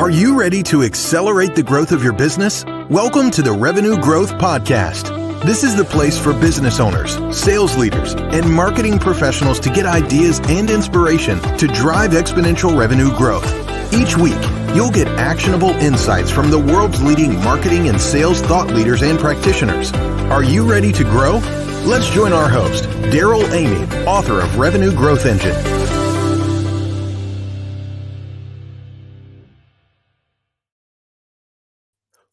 Are you ready to accelerate the growth of your business? Welcome to the Revenue Growth Podcast. This is the place for business owners, sales leaders, and marketing professionals to get ideas and inspiration to drive exponential revenue growth. Each week, you'll get actionable insights from the world's leading marketing and sales thought leaders and practitioners. Are you ready to grow? Let's join our host, Daryl Amy, author of Revenue Growth Engine.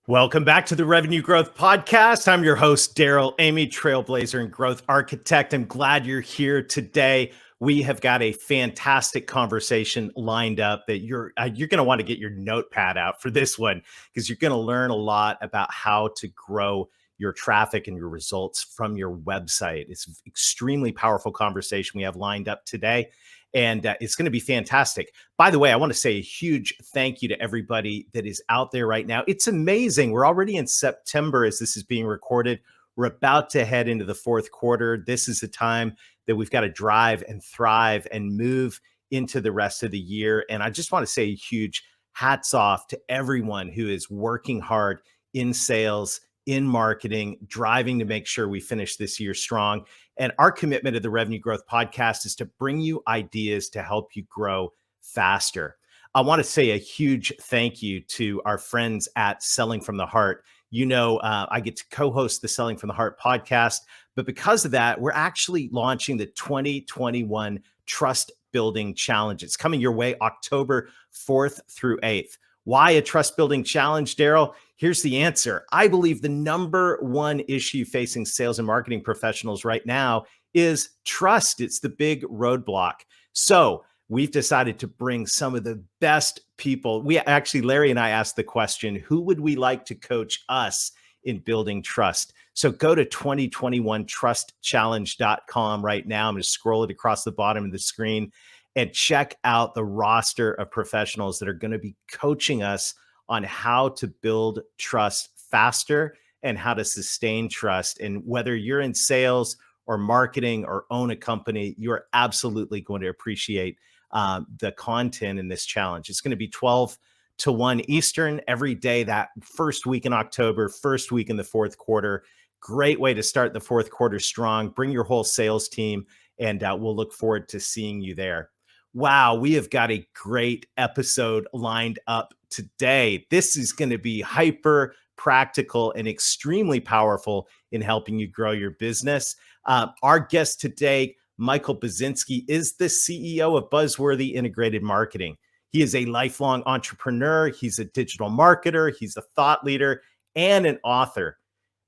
Welcome back to the Revenue Growth Podcast. I'm your host, Daryl Amy, trailblazer and growth architect. I'm glad you're here today. We have got a fantastic conversation lined up that you're going to want to get your notepad out for this one, because you're going to learn a lot about how to grow your traffic and your results from your website. It's an extremely powerful conversation we have lined up today. And it's going to be fantastic. By the way, I want to say a huge thank you to everybody that is out there right now. It's amazing. We're already in September as this is being recorded. We're about to head into the fourth quarter. This is the time that we've got to drive and thrive and move into the rest of the year. And I just want to say a huge hats off to everyone who is working hard in sales, in marketing, driving to make sure we finish this year strong. And our commitment to the Revenue Growth Podcast is to bring you ideas to help you grow faster. I want to say a huge thank you to our friends at Selling from the Heart. You know, I get to co-host the Selling from the Heart podcast, but because of that, we're actually launching the 2021 Trust Building Challenge. It's coming your way October 4th through 8th. Why a trust building challenge, Daryl? Here's the answer. I believe the number one issue facing sales and marketing professionals right now is trust. It's the big roadblock. So we've decided to bring some of the best people. Larry and I asked the question, who would we like to coach us in building trust? So go to 2021trustchallenge.com right now. I'm going to scroll it across the bottom of the screen and check out the roster of professionals that are going to be coaching us on how to build trust faster and how to sustain trust. And whether you're in sales or marketing or own a company, you're absolutely going to appreciate the content in this challenge. It's going to be 12 to 1 Eastern every day that first week in October, first week in the fourth quarter. Great way to start the fourth quarter strong. Bring your whole sales team, and we'll look forward to seeing you there. Wow, we have got a great episode lined up today. This is going to be hyper practical and extremely powerful in helping you grow your business. Our guest today, Michael Buzinski, is the CEO of Buzzworthy Integrated Marketing. He is a lifelong entrepreneur. He's a digital marketer. He's a thought leader and an author.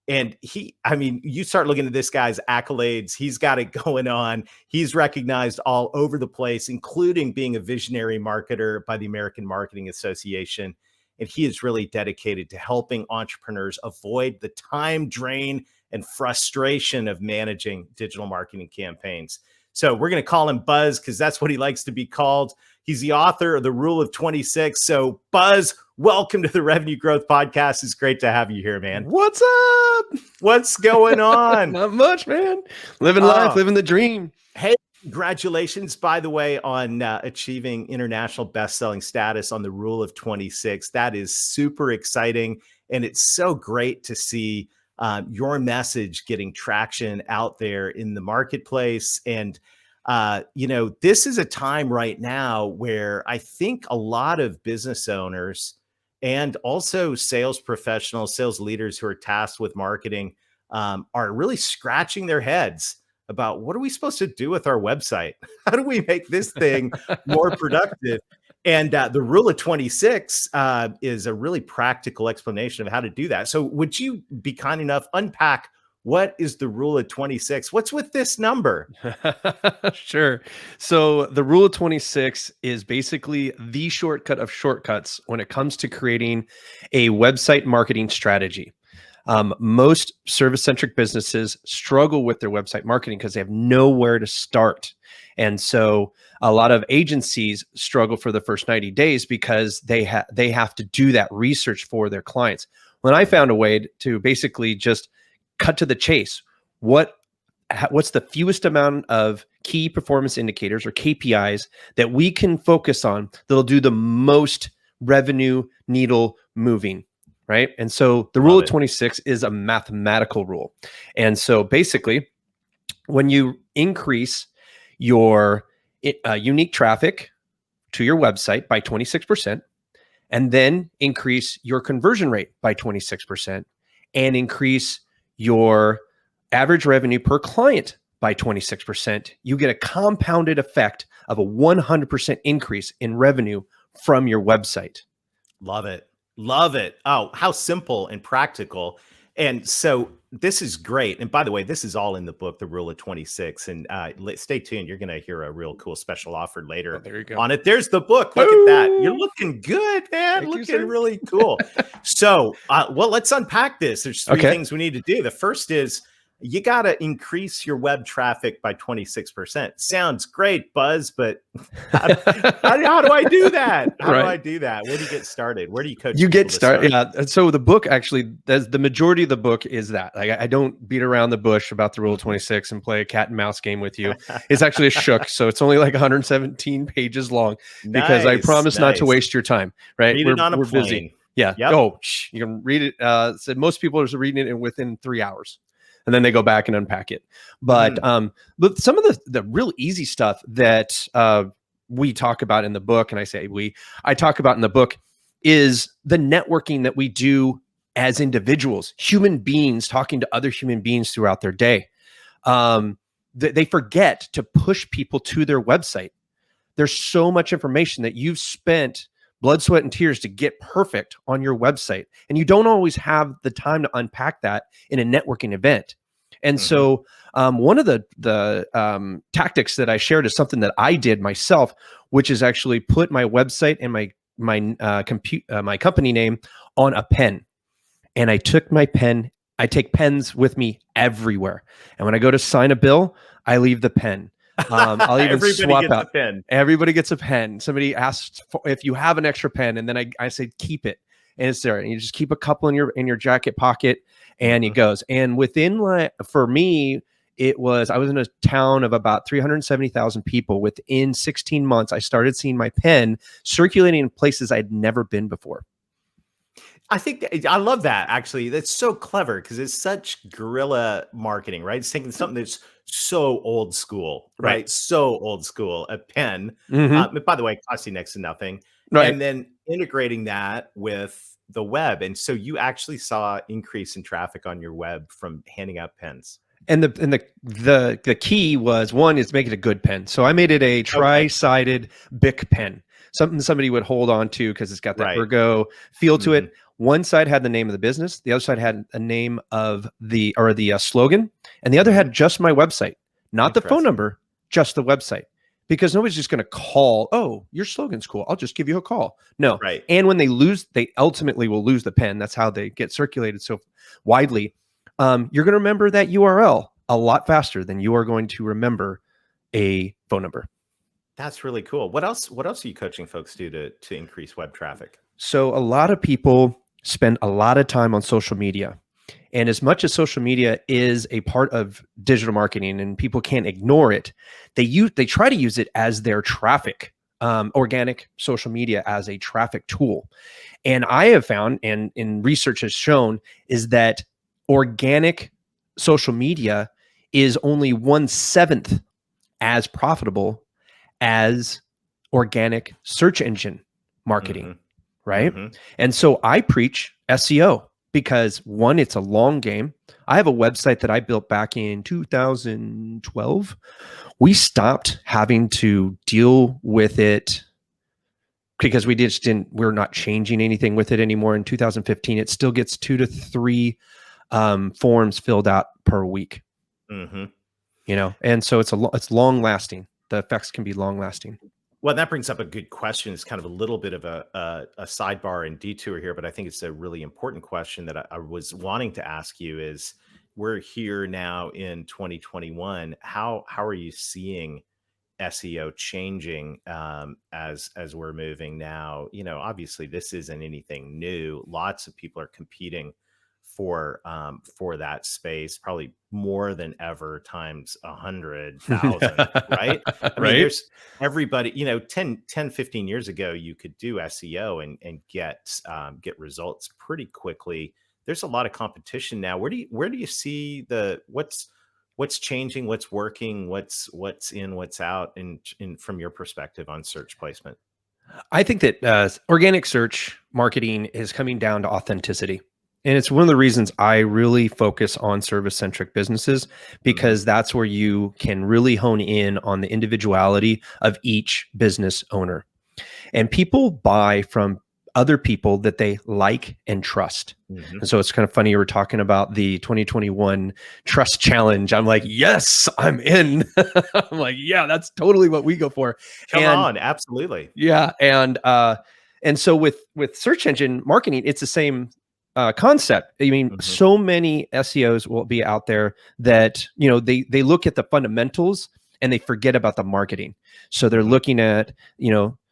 And you start looking at this guy's accolades. He's got it going on. He's recognized all over the place, including being a visionary marketer by the American Marketing Association. And he is really dedicated to helping entrepreneurs avoid the time drain and frustration of managing digital marketing campaigns. So we're going to call him Buzz because that's what he likes to be called. He's the author of The Rule of 26. So Buzz, welcome to the Revenue Growth Podcast. It's great to have you here, man. What's up? What's going on? Not much, man. Living life, living the dream. Hey, congratulations, by the way, on achieving international best-selling status on The Rule of 26. That is super exciting. And it's so great to see your message getting traction out there in the marketplace. And, this is a time right now where I think a lot of business owners and also sales professionals, sales leaders who are tasked with marketing are really scratching their heads about what are we supposed to do with our website? How do we make this thing more productive? And the Rule of 26 is a really practical explanation of how to do that. So would you be kind enough, unpack what is the Rule of 26? What's with this number? Sure. So the Rule of 26 is basically the shortcut of shortcuts when it comes to creating a website marketing strategy. Most service-centric businesses struggle with their website marketing because they have nowhere to start. And so a lot of agencies struggle for the first 90 days because they have to do that research for their clients. When I found a way to basically just cut to the chase, what's the fewest amount of key performance indicators or KPIs that we can focus on that'll do the most revenue needle moving, right? And so the rule Love of it. 26 is a mathematical rule. And so basically, when you increase your unique traffic to your website by 26%, and then increase your conversion rate by 26%, and increase your average revenue per client by 26%, you get a compounded effect of a 100% increase in revenue from your website. Love it. Love it. Oh, how simple and practical. And so this is great. And by the way, this is all in the book, The Rule of 26. And stay tuned. You're going to hear a real cool special offer later There you go. on it. There's the book. Look at that. You're Boom. looking good, man. Thank you, Looking sir. really cool. So, well, let's unpack this. There's three Okay. things we need to do. The first is you got to increase your web traffic by 26%. Sounds great, Buzz, but how do I do that? How do I do that? Where do you get started? Where do you coach? You people get to started. start? Yeah. So the book actually, the majority of the book is that. Like, I don't beat around the bush about the rule of 26 and play a cat and mouse game with you. It's actually a shook. So it's only like 117 pages long because I promise not to waste your time. Right. Read it on a we're plane. busy. Yeah. Yep. Oh, you can read it. Said most people are reading it within 3 hours. And then they go back and unpack it. But but some of the real easy stuff that we talk about in the book, and I talk about in the book, is the networking that we do as individuals, human beings talking to other human beings throughout their day. They forget to push people to their website. There's so much information that you've spent blood, sweat, and tears to get perfect on your website. And you don't always have the time to unpack that in a networking event. And so one of the tactics that I shared is something that I did myself, which is actually put my website and my company name on a pen. And I took my pen. I take pens with me everywhere. And when I go to sign a bill, I leave the pen. I'll even swap out. Everybody gets a pen. Somebody asks if you have an extra pen, and then I say keep it, and it's there. And you just keep a couple in your jacket pocket, and it goes. And for me, I was in a town of about 370,000 people. Within 16 months, I started seeing my pen circulating in places I'd never been before. I think I love that. Actually, that's so clever because it's such guerrilla marketing, right? It's taking something that's so old school, right? So old school, a pen. By the way, it costs you next to nothing, and then integrating that with the web. And so you actually saw increase in traffic on your web from handing out pens. And the key was, one is make it a good pen. So I made it a tri-sided Bic pen, something somebody would hold on to because it's got that ergo feel to it. One side had the name of the business, the other side had a name of the slogan, and the other had just my website, not the phone number, just the website. Because nobody's just going to call, oh, your slogan's cool, I'll just give you a call. No. And when they ultimately will lose the pen. That's how they get circulated so widely. You're going to remember that URL a lot faster than you are going to remember a phone number. That's really cool. What else are you coaching folks to increase web traffic? So a lot of people spend a lot of time on social media. And as much as social media is a part of digital marketing and people can't ignore it, they try to use it as their traffic, organic social media as a traffic tool. And I have found, and in research has shown, is that organic social media is only 1/7 as profitable as organic search engine marketing, right? And so I preach SEO because, one, it's a long game. I have a website that I built back in 2012. We stopped having to deal with it because we're not changing anything with it anymore. In 2015, it still gets 2 to 3 forms filled out per week. And so it's long lasting. The effects can be long lasting. Well, that brings up a good question. It's kind of a little bit of a sidebar and detour here, but I think it's a really important question that I was wanting to ask you is, we're here now in 2021. How are you seeing SEO changing as we're moving now? Obviously this isn't anything new. Lots of people are competing for that space, probably more than ever times 100,000, right? I mean, Right. there's everybody, 10, 15 years ago, you could do SEO and get results pretty quickly. There's a lot of competition now. Where do you see what's changing, what's working, what's in, what's out in from your perspective on search placement? I think that organic search marketing is coming down to authenticity. And it's one of the reasons I really focus on service centric businesses, Mhm. because that's where you can really hone in on the individuality of each business owner. And people buy from other people that they like and trust. Mhm. And so it's kind of funny, you were talking about the 2021 trust challenge. I'm like, yes, I'm in. I'm like, yeah, that's totally what we go for. Come And on, absolutely. yeah, and so with search engine marketing, it's the same concept. I mean, Mhm. so many SEOs will be out there that they look at the fundamentals and they forget about the marketing. So they're Mhm. looking at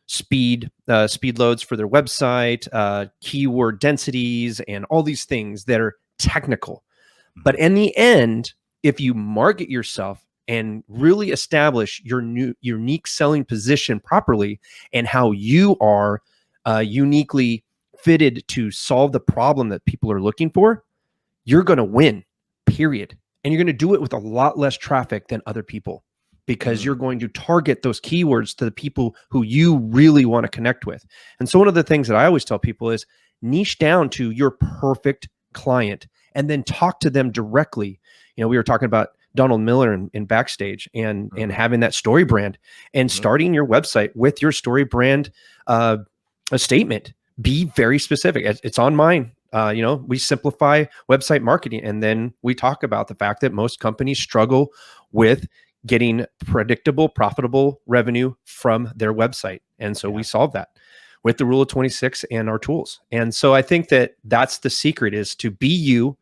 speed loads for their website, keyword densities, and all these things that are technical. But Mhm. in the end, if you market yourself and really establish your new unique selling position properly and how you are uniquely fitted to solve the problem that people are looking for, you're going to win, period. And you're going to do it with a lot less traffic than other people, because you're Mm. going to target those keywords to the people who you really want to connect with. And so one of the things that I always tell people is niche down to your perfect client and then talk to them directly. We were talking about Donald Miller in Backstage and Mhm. having that story brand and Mhm. starting your website with your story brand uh, a statement. Be very specific. It's on mine. We simplify website marketing, and then we talk about the fact that most companies struggle with getting predictable, profitable revenue from their website. And so we Yeah. solve that with the rule of 26 and our tools. And so I think that that's the secret, is to be you,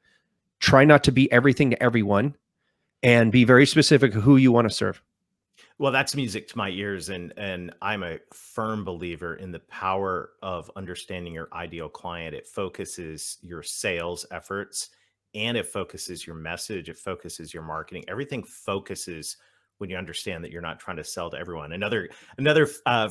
try not to be everything to everyone, and be very specific who you want to serve. Well, that's music to my ears, and I'm a firm believer in the power of understanding your ideal client. It focuses your sales efforts, and it focuses your message, it focuses your marketing. Everything focuses when you understand that you're not trying to sell to everyone. Another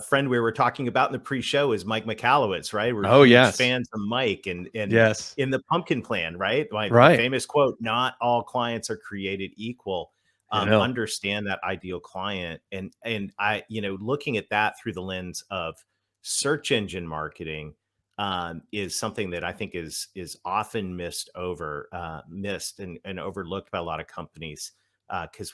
friend we were talking about in the pre-show is Mike McAllowitz, right? We're Oh, huge yes. fans of Mike, and Yes. in the Pumpkin Plan, right? Like the Right. famous quote, "Not all clients are created equal." I know. Understand that ideal client, and I, looking at that through the lens of search engine marketing, is something that I think is often missed and overlooked by a lot of companies, because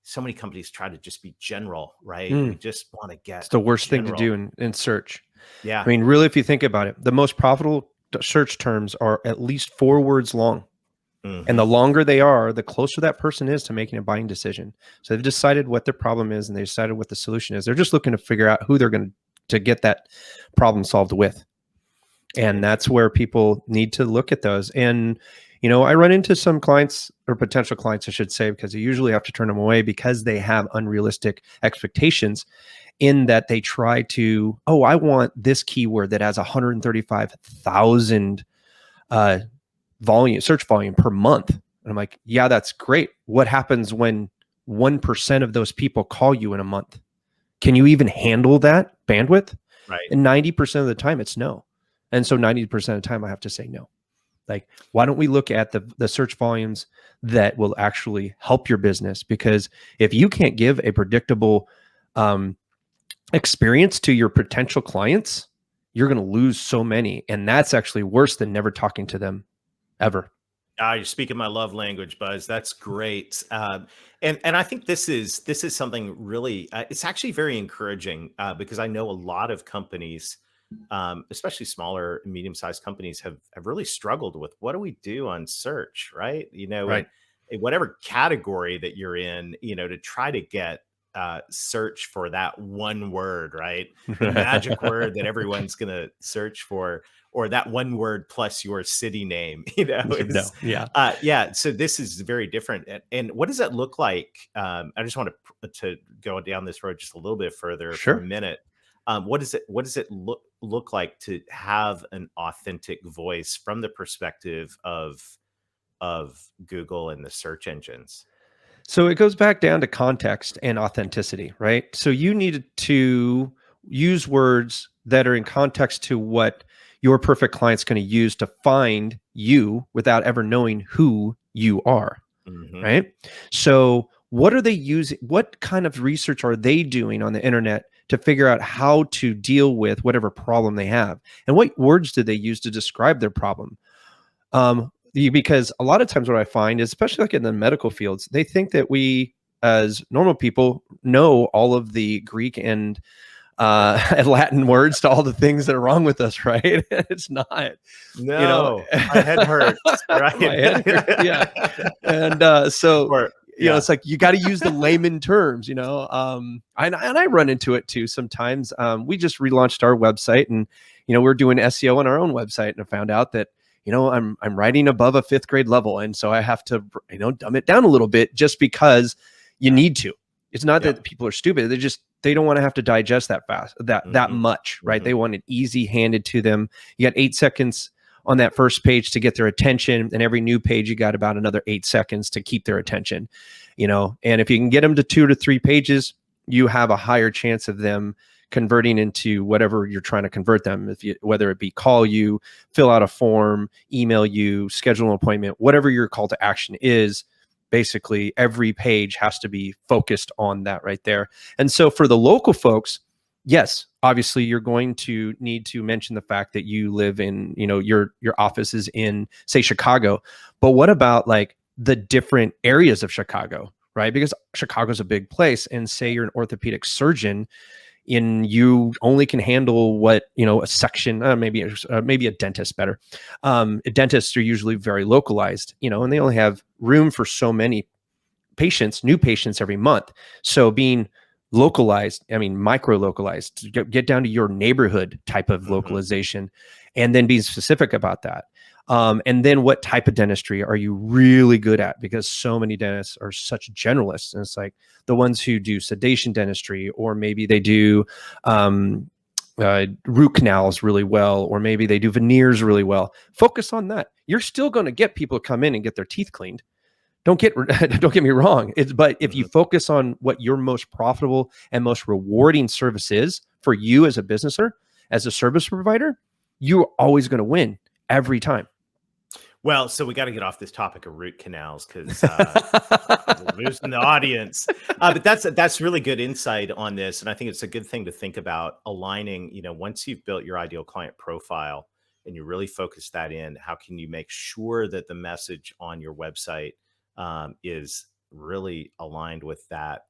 so many companies try to just be general, right? We Mm. just want to It's get the worst thing to general. do in search. I Yeah. mean, really, if you think about it, the most profitable search terms are at least 4 words long. And Hmm. the longer they are, the closer that person is to making a buying decision. So they've decided what their problem is and they decided what the solution is. They're just looking to figure out who they're going to get that problem solved with. And that's where people need to look at those. And, I run into some clients, or potential clients, I should say, because I usually have to turn them away because they have unrealistic expectations, in that they try to, oh, I want this keyword that has 135,000 uh, search volume per month. And I'm like, yeah, that's great. What happens when 1% of those people call you in a month? Can you even handle that bandwidth? Right. And 90% of the time, it's no. And so 90% of the time, I have to say no. Like, why don't we look at the search volumes that will actually help your business? Because if you can't give a predictable um, experience to your potential clients, you're going to lose so many. And that's actually worse than never talking to them ever. Ah, you're speaking my love language, Buzz. That's great. And I think this is something really. It's actually very encouraging, because I know a lot of companies, especially smaller, medium sized companies, have really struggled with what do we do on search, right? Right. In whatever category that you're in, to try to get search for that one word, right? The magic word that everyone's going to search for, or that one word plus your city name, is, No. Yeah. yeah. So this is very different. And what does that look like? I just want to go down this road just a little bit further for a Sure. minute. What does it look like to have an authentic voice from the perspective of Google and the search engines? So it goes back down to context and authenticity, right? So you need to use words that are in context to what your perfect client's going to use to find you without ever knowing who you are, Hmm. right? So what are they using? What kind of research are they doing on the internet to figure out how to deal with whatever problem they have? And what words did they use to describe their problem? Because a lot of times what I find is, especially like in the medical fields, they think that we as normal people know all of the Greek and and Latin words to all the things that are wrong with us, right? It's not, you know, No, my head hurts, my right? head hurts, yeah. And so, Or it's yeah. like you got to use the layman terms, and I run into it too sometimes. We just relaunched our website, and we're doing SEO on our own website, and I found out that I'm writing above a fifth grade level, and so I have to dumb it down a little bit just because you need to. It's not Yep. that people are stupid; they don't want to have to digest that fast, that Hmm. much, right? Hmm. They want it easy handed to them. You got 8 seconds on that first page to get their attention, and every new page you got about another 8 seconds to keep their attention. And if you can get them to 2 to 3 pages, you have a higher chance of them converting into whatever you're trying to convert them. Whether it be call you, fill out a form, email you, schedule an appointment, whatever your call to action is. Basically, every page has to be focused on that right there. And so for the local folks, yes, obviously you're going to need to mention the fact that you live in, your office is in, say, Chicago. But what about like the different areas of Chicago, right? Because Chicago's a big place, and say you're an orthopedic surgeon, you only can handle what a section, maybe a dentist better. Dentists are usually very localized, and they only have room for so many new patients every month. So being localized, micro localized, get down to your neighborhood type of Hmm. localization, and then being specific about that. And then what type of dentistry are you really good at? Because so many dentists are such generalists, and it's like the ones who do sedation dentistry, or maybe they do root canals really well, or maybe they do veneers really well. Focus on that. You're still going to get people come in and get their teeth cleaned. Don't get don't get me wrong. But if you Hmm. focus on what your most profitable and most rewarding service is for you as a business owner, as a service provider, you're always going to win every time. Well, so we got to get off this topic of root canals because we're losing the audience. But that's really good insight on this, and I think it's a good thing to think about aligning. Once you've built your ideal client profile and you really focus that in, how can you make sure that the message on your website is really aligned with that,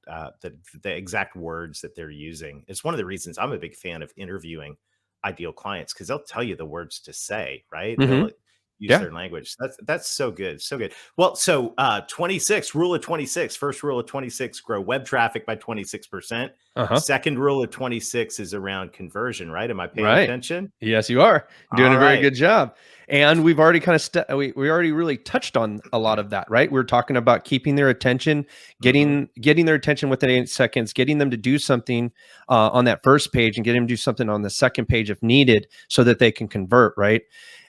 the exact words that they're using? It's one of the reasons I'm a big fan of interviewing ideal clients, because they'll tell you the words to say, right? Hmm. They'll use Yeah. their language. That's so good. So good. Well, so 26, rule of 26, first rule of 26, grow web traffic by 26%. Uh-huh. Second rule of 26 is around conversion, right? Am I paying Right. attention? Yes, you are doing All a very right. good job. And we've already kind of we already really touched on a lot of that, right? We're talking about keeping their attention, Hmm. getting their attention within 8 seconds, getting them to do something on that first page, and getting them to do something on the second page if needed, so that they can convert, right?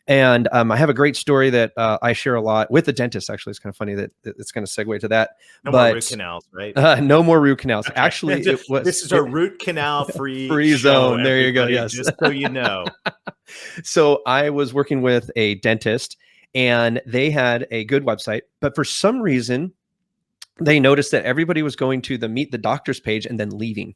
And I have a great story that I share a lot with the dentist. Actually, it's kind of funny that it's going to segue to that, No more root but canals, right? no more root canals. Okay. Actually, it was This is a root canal free free show, zone. There you go. everybody, Yes. just so you know. So I was working with a dentist, and they had a good website, but for some reason they noticed that everybody was going to the meet the doctors page and then leaving.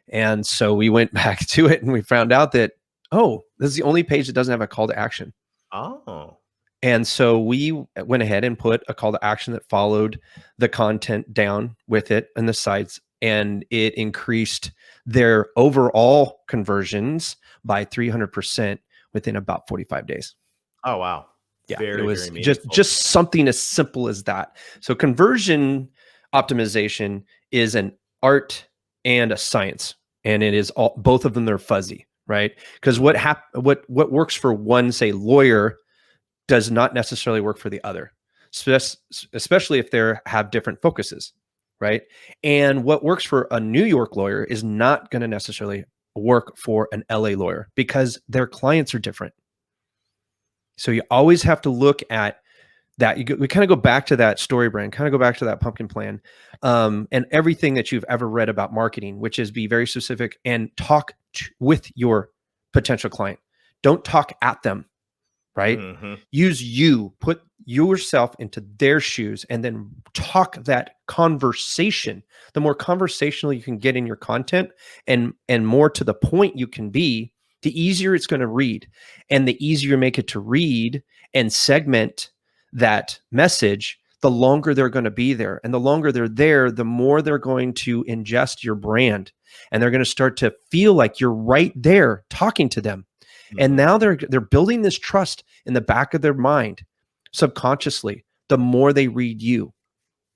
And so we went back to it, and we found out that, oh, this is the only page that doesn't have a call to action. Oh. And so we went ahead and put a call to action that followed the content down with it and the sites, and it increased their overall conversions by 300% within about 45 days. Oh, wow. Yeah, it Very, very was meaningful. just something as simple as that. So conversion optimization is an art and a science, and it is all, both of them, they're fuzzy, right? Because what works for one, say, lawyer, does not necessarily work for the other, especially if they have different focuses, right? And what works for a New York lawyer is not going to necessarily work for an LA lawyer because their clients are different. So you always have to look at that. We kind of go back to that story brand, kind of go back to that pumpkin plan, and everything that you've ever read about marketing, which is be very specific and talk with your potential client. Don't talk at them, right? Use you, put yourself into their shoes, and then talk that conversation. The more conversational you can get in your content and more to the point you can be, the easier it's going to read, and the easier you make it to read and segment that message, the longer they're going to be there. And the longer they're there, the more they're going to ingest your brand, and they're going to start to feel like you're right there talking to them. And now they're building this trust in the back of their mind subconsciously, the more they read you,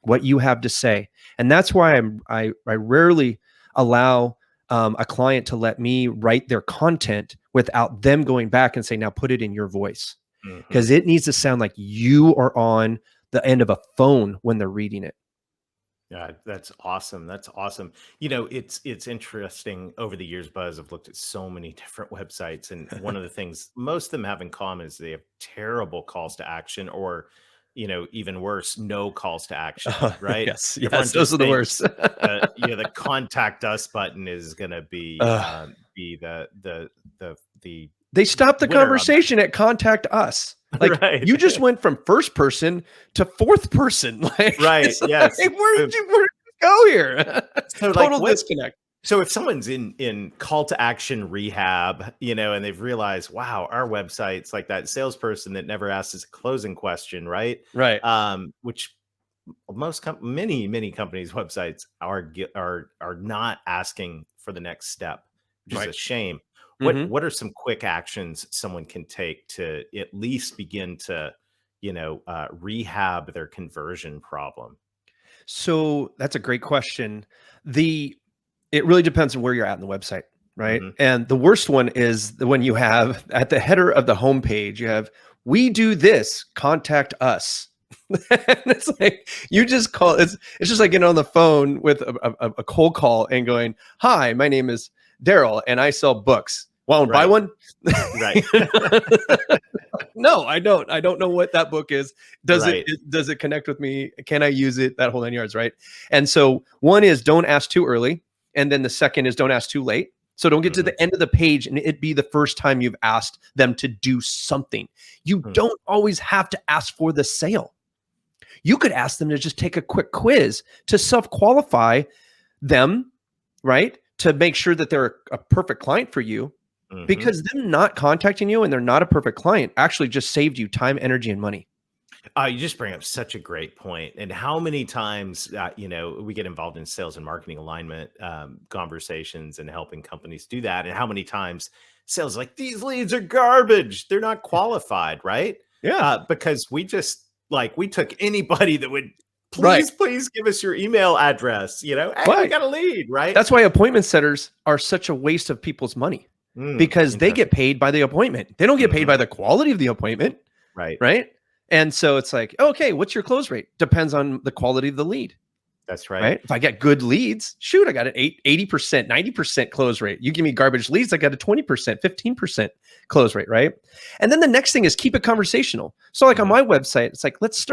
what you have to say. And that's why I rarely allow a client to let me write their content without them going back and say, now put it in your voice, because it needs to sound like you are on the end of a phone when they're reading it. Yeah, that's awesome. That's awesome. You know, it's interesting. Over the years, Buzz, I've looked at so many different websites, and one of the things most of them have in common is they have terrible calls to action, or, you know, even worse, no calls to action. Right? Yes, Everyone those just are the thinks, worst. the contact us button is going to be the They stopped the winner on that. conversation at contact us. Like, Right. you just went from first person to fourth person. Like, Right. it's like, Yes. where did you go here? So, like, Total disconnect. So if someone's in call to action rehab, you know, and they've realized, wow, our website's like that salesperson that never asks us a closing question, right? Right. Which many companies' websites are not asking for the next step, which is a shame. What are some quick actions someone can take to at least begin to, rehab their conversion problem? So that's a great question. It really depends on where you're at in the website, right? And the worst one is when you have at the header of the homepage, you have, we do this, contact us. And it's like, you just call, it's just like getting on the phone with a cold call and going, hi, my name is Daryl and I sell books. Want to buy one? Right. No, I don't. I don't know what that book is. Does it connect with me? Can I use it? That whole 9 yards, right? And so one is don't ask too early. And then the second is don't ask too late. So don't get to the end of the page and it be the first time you've asked them to do something. You don't always have to ask for the sale. You could ask them to just take a quick quiz to self-qualify them, right? To make sure that they're a perfect client for you. Because them not contacting you and they're not a perfect client actually just saved you time, energy, and money. You just bring up such a great point. And how many times, we get involved in sales and marketing alignment conversations and helping companies do that. And how many times sales like, these leads are garbage. They're not qualified, right? Yeah. Because we took anybody that would please give us your email address. Hey, we got a lead, right? That's why appointment setters are such a waste of people's money. Because they get paid by the appointment. They don't get paid by the quality of the appointment. Right. And so it's like, okay, what's your close rate? Depends on the quality of the lead. That's right. If I get good leads, shoot, I got an 80%, 90% close rate. You give me garbage leads, I got a 20%, 15% close rate, right? And then the next thing is keep it conversational. So like on my website, it's like, let's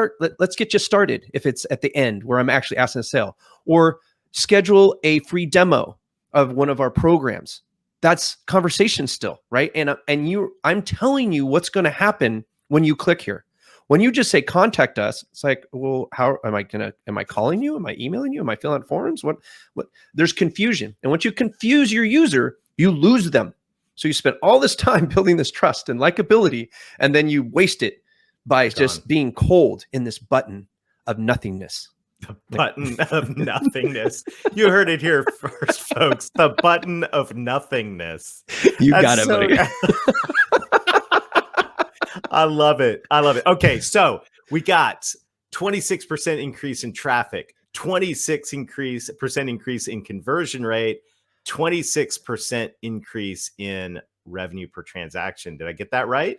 get you started if it's at the end where I'm actually asking a sale, or schedule a free demo of one of our programs. That's conversation still, right? And I'm telling you what's going to happen when you click here. When you just say contact us, it's like, well, how am I calling you? Am I emailing you? Am I filling out forms? What? There's confusion. And once you confuse your user, you lose them. So you spend all this time building this trust and likability, and then you waste it by just being cold in this button of nothingness. The button of nothingness. You heard it here first, folks. The button of nothingness. You got it, buddy. I love it. Okay, so we got 26% increase in traffic, 26% increase in conversion rate, 26% increase in revenue per transaction. Did I get that right?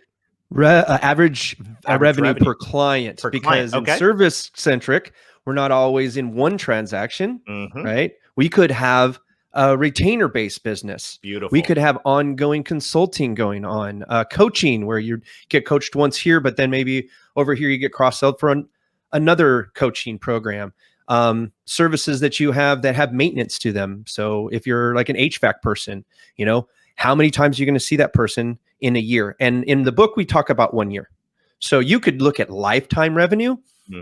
Average revenue per client. Because in service centric, we're not always in one transaction, right? We could have a retainer-based business. Beautiful. We could have ongoing consulting going on, coaching where you get coached once here, but then maybe over here you get cross-sold for another coaching program. Services that you have that have maintenance to them. So if you're like an HVAC person, how many times are you going to see that person in a year? And in the book, we talk about 1 year. So you could look at lifetime revenue,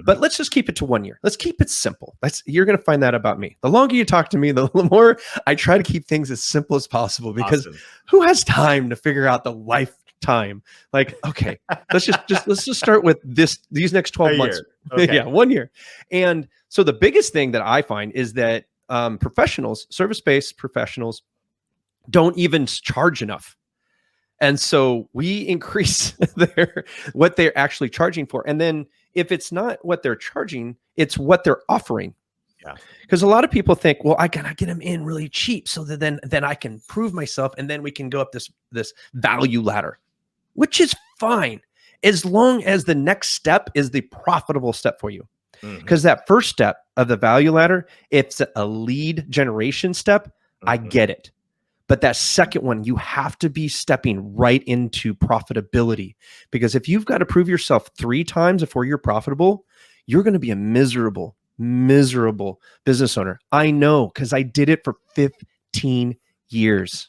but let's just keep it to 1 year. Let's keep it simple. You're going to find that about me. The longer you talk to me, the more I try to keep things as simple as possible, because who has time to figure out the lifetime? Like, okay, let's just start with these next 12 months. Okay. Yeah, 1 year. And so the biggest thing that I find is that professionals, service-based professionals, don't even charge enough. And so we increase what they're actually charging for. And then if it's not what they're charging, it's what they're offering. Yeah. Because a lot of people think, well, I gotta get them in really cheap so that then I can prove myself, and then we can go up this value ladder, which is fine as long as the next step is the profitable step for you. Because that first step of the value ladder, it's a lead generation step. I get it. But that second one, you have to be stepping right into profitability, because if you've got to prove yourself 3 times before you're profitable, you're going to be a miserable business owner. I know, because I did it for 15 years.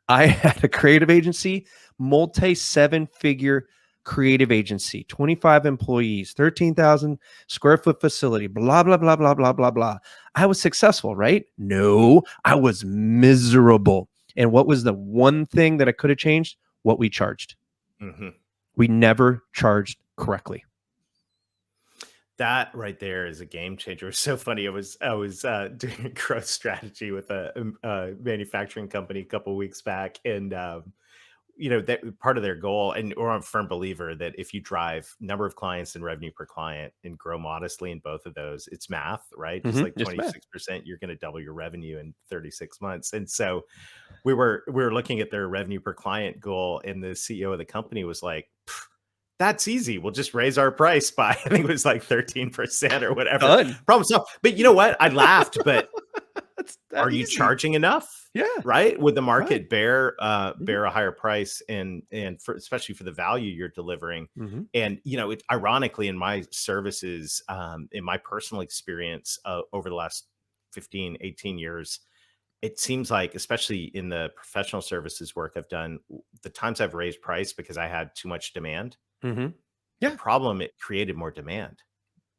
I had a creative agency, multi-7-figure creative agency, 25 employees, 13,000 square foot facility, blah, blah, blah, blah, blah, blah, blah. I was successful, right? No, I was miserable. And what was the one thing that I could have changed? What we charged. We never charged correctly. That right there is a game changer. It's so funny. I was doing a growth strategy with a manufacturing company a couple of weeks back, and that part of their goal, and I'm a firm believer that if you drive number of clients and revenue per client and grow modestly in both of those, it's math, right? Just like 26%, you're going to double your revenue in 36 months. And so we were looking at their revenue per client goal, and the CEO of the company was like, that's easy. We'll just raise our price by, I think it was like 13% or whatever. Done. Problem solved. But you know what? I laughed, but are you charging enough? Yeah. Right. Would the market bear a higher price, and especially for the value you're delivering? And, ironically, in my services, in my personal experience over the last 15, 18 years, it seems like, especially in the professional services work I've done, the times I've raised price because I had too much demand. The problem, it created more demand.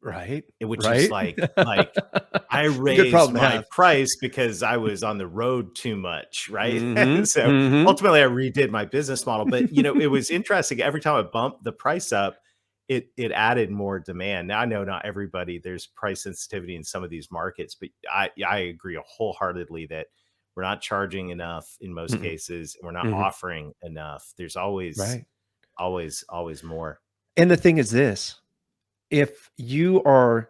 Right. Which is like I raised my price because I was on the road too much. Right. So ultimately I redid my business model. But, it was interesting. Every time I bumped the price up, it added more demand. Now, I know not everybody, there's price sensitivity in some of these markets, but I agree wholeheartedly that we're not charging enough in most cases. And we're not offering enough. There's always more. And the thing is this: if you are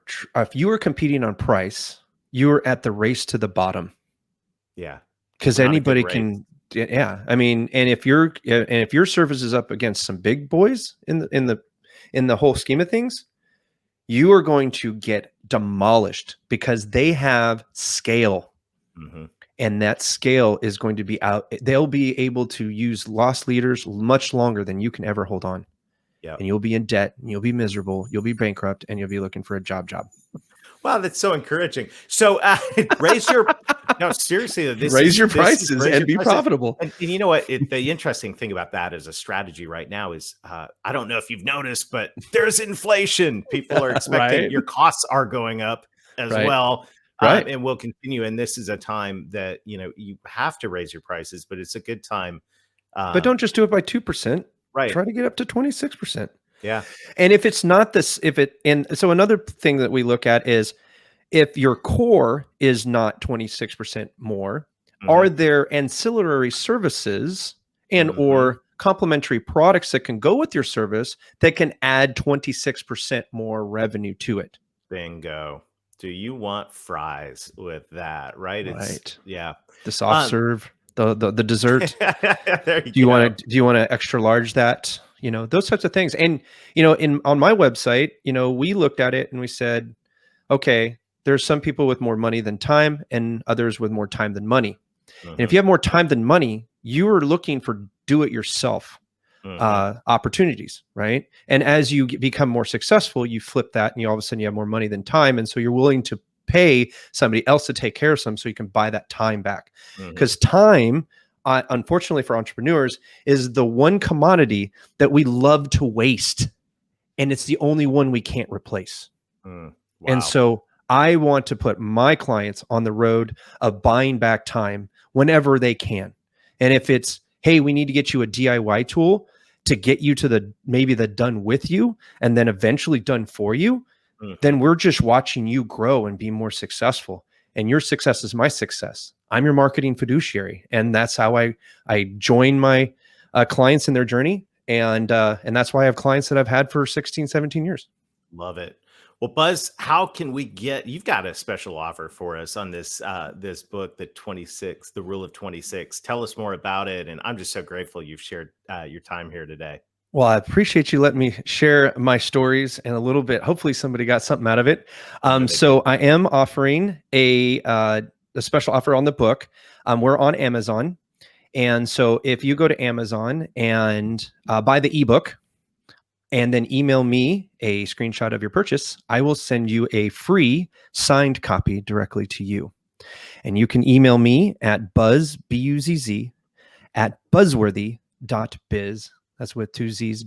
competing on price, you're at the race to the bottom. Yeah, because anybody can. Yeah, I mean, and if your service is up against some big boys in the whole scheme of things, you are going to get demolished because they have scale. And that scale is going to be out. They'll be able to use loss leaders much longer than you can ever hold on. Yeah. And you'll be in debt, and you'll be miserable, you'll be bankrupt, and you'll be looking for a job. Wow, that's so encouraging. So raise your prices and be profitable. And you know what? The interesting thing about that as a strategy right now is, I don't know if you've noticed, but there's inflation. People are expecting your costs are going up as well. And will continue. And this is a time that, you have to raise your prices, but it's a good time. But don't just do it by 2%. Right. Try to get up to 26%. Yeah. And if it's not this, so another thing that we look at is if your core is not 26% more, are there ancillary services and or complementary products that can go with your service that can add 26% more revenue to it? Bingo. Do you want fries with that? Right. The soft serve, the dessert. Do you want to extra large that? Those types of things. And on my website, we looked at it and we said, okay, There's some people with more money than time and others with more time than money. And if Mhm. you have more time than money, you are looking for do-it-yourself Mhm. opportunities, right? And as you become more successful, you flip that and you all of a sudden you have more money than time. And so you're willing to pay somebody else to take care of some so you can buy that time back. Mhm. Because time, unfortunately for entrepreneurs, is the one commodity that we love to waste. And it's the only one we can't replace. Mm. And Wow. so I want to put my clients on the road of buying back time whenever they can. And if it's, hey, we need to get you a DIY tool to get you to the maybe the done with you and then eventually done for you, then Mhm. we're just watching you grow and be more successful. And your success is my success. I'm your marketing fiduciary. And that's how I join my clients in their journey. And that's why I have clients that I've had for 16, 17 years. Love it. Well, Buzz, how can we get, you've got a special offer for us on this book, the 26, the Rule of 26. Tell us more about it. And I'm just so grateful you've shared your time here today. Well, I appreciate you letting me share my stories and a little bit. Hopefully, somebody got something out of it. I know they So did. I am offering a special offer on the book. We're on Amazon, and so if you go to Amazon and buy the ebook, and then email me a screenshot of your purchase, I will send you a free signed copy directly to you. And you can email me at buzz, at buzzworthy.biz. That's with two Z's,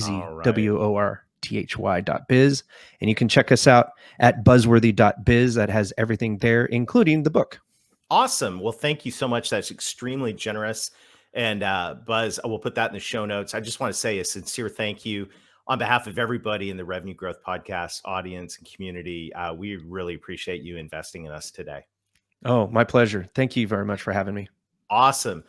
All right. buzzworthy.biz. And you can check us out at buzzworthy.biz. That has everything there, including the book. Awesome. Well, thank you so much. That's extremely generous. And Buzz, I will put that in the show notes. I just want to say a sincere thank you on behalf of everybody in the Revenue Growth Podcast audience and community. We really appreciate you investing in us today. Oh, my pleasure. Thank you very much for having me. Awesome.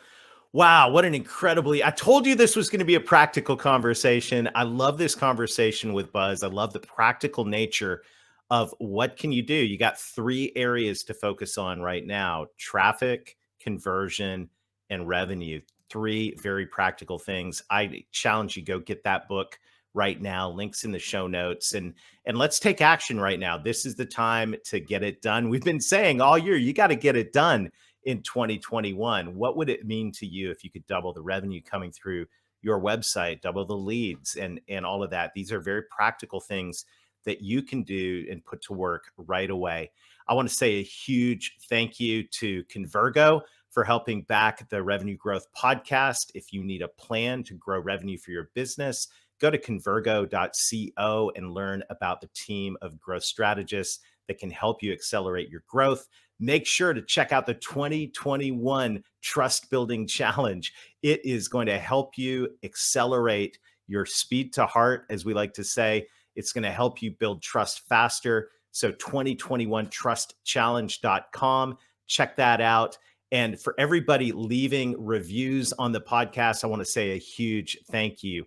Wow, what an incredibly, I told you this was going to be a practical conversation. I love this conversation with Buzz. I love the practical nature of what can you do? You got three areas to focus on right now: traffic, conversion, and revenue. Three very practical things. I challenge you, go get that book right now. Links in the show notes, and let's take action right now. This is the time to get it done. We've been saying all year, you got to get it done in 2021. What would it mean to you if you could double the revenue coming through your website, double the leads, and all of that? These are very practical things that you can do and put to work right away. I want to say a huge thank you to Convergo for helping back the Revenue Growth Podcast. If you need a plan to grow revenue for your business, go to convergo.co and learn about the team of growth strategists that can help you accelerate your growth. Make sure to check out the 2021 Trust Building Challenge. It is going to help you accelerate your speed to heart, as we like to say. It's going to help you build trust faster. So 2021trustchallenge.com. Check that out. And for everybody leaving reviews on the podcast, I want to say a huge thank you.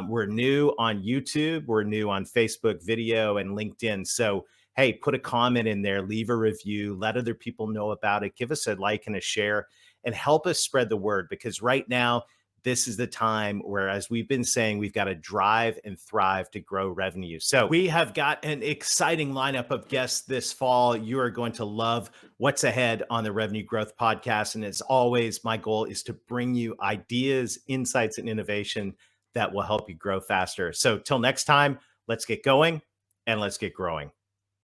We're new on YouTube, we're new on Facebook video and LinkedIn. So hey, put a comment in there, leave a review, let other people know about it, give us a like and a share, and help us spread the word. Because right now, this is the time where, as we've been saying, we've got to drive and thrive to grow revenue. So we have got an exciting lineup of guests this fall. You are going to love what's ahead on the Revenue Growth Podcast. And as always, my goal is to bring you ideas, insights, and innovation that will help you grow faster. So till next time, let's get going and let's get growing.